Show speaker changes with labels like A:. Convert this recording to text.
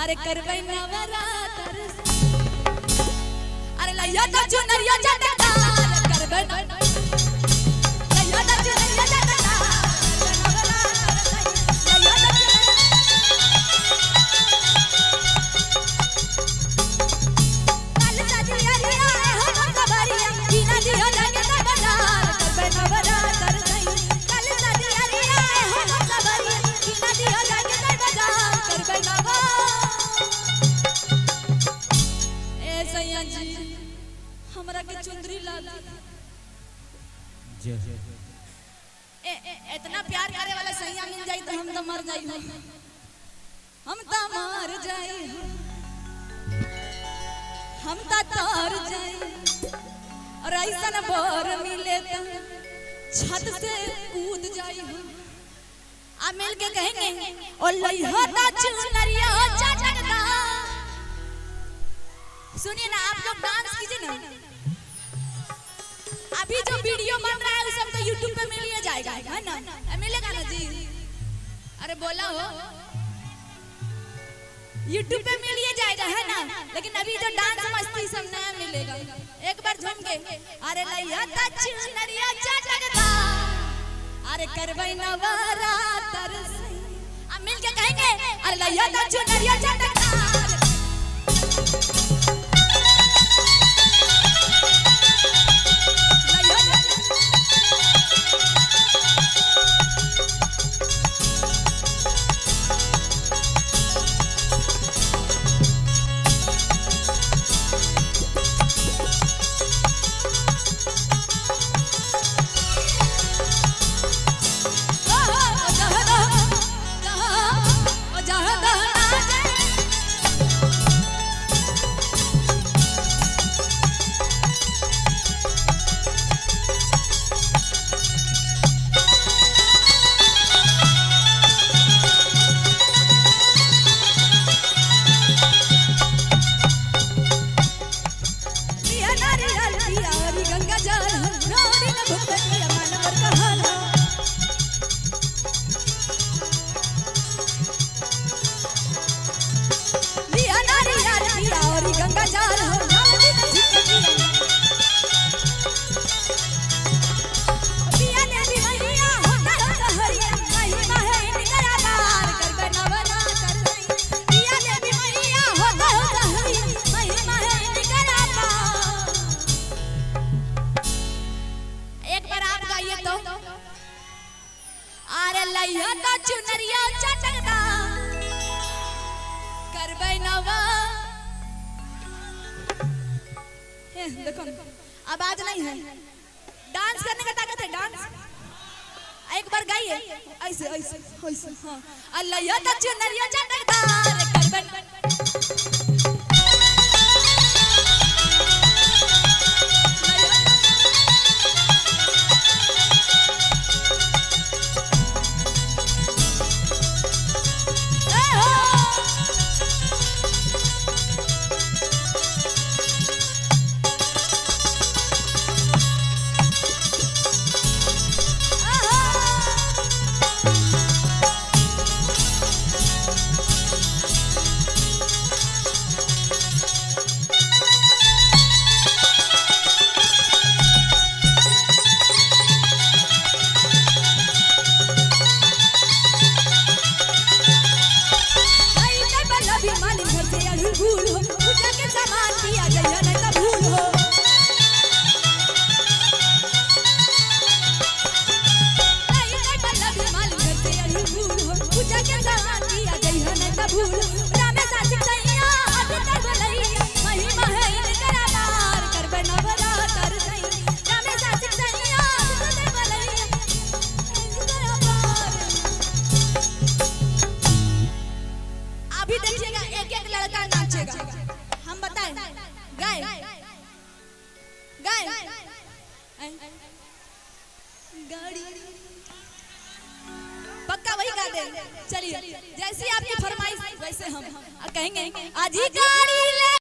A: अरे करबै नवरात्र अरे लैया तो चुनरिया चटकार करबै लैया तो चुनरिया चटकार कल सदिया रिया हम सबरिया बिना दियो लगे न बाजार करबै नवरात्र कल सदिया रिया हम सबरिया बिना दियो लगे न बाजार करबै जी हमरा के चुंदरी लाल इतना प्यार करे वाला सैया मिल जाई तो हम तो मर जाई हम तो मर जाई हम तो तर जाई और ऐसा न बर मिले तो छत से कूद जाई आ मिल के कहेंगे ओ लइहा ता चुनरिया चटकदा। सुनिए ना आप लोग डांस कीजिए ना। अभी जो वीडियो बन रहा है वो सब तो YouTube पे मिल ही जाएगा है ना, मिलेगा ना जी? अरे बोला हो YouTube पे मिल ही जाएगा है ना, लेकिन अभी जो डांस मस्ती सब नया मिलेगा। एक बार झूम के अरे लइया ता चुनरिया चटकदा अरे करबै नवरात्र अब मिल के कहेंगे अरे लइया ता चुनरिया चटकदा। अरे लइया ता चुनरिया चटकदा करबै नवा। देखो आवाज नहीं है, डांस करने का ताकत है। डांस एक बार गाइए ऐसे ऐसे ऐसे। हां लइया ता चुनरिया चटकदा करबै भूल हो पूजा के सामान दिया जइया नहीं तो भूल हो। नहीं नहीं बल्लभी मालूम घर से अड़ी भूल हो पूजा के सामान दिया जइया नहीं तो भूल हो। रामे सासिक सैया अभी तक बोलई महिमा है इनकर अपार करबै नवरात्र सई। रामे सासिक सैया अभी तक बोलई इनकर अपार। अभी देखिएगा एक एक लड़का नाचेगा, हम बताएं गाय गाय गाड़ी पक्का वही गा दे। चलिए जैसी आपकी फरमाइश वैसे हम कहेंगे आज ही गाड़ी ले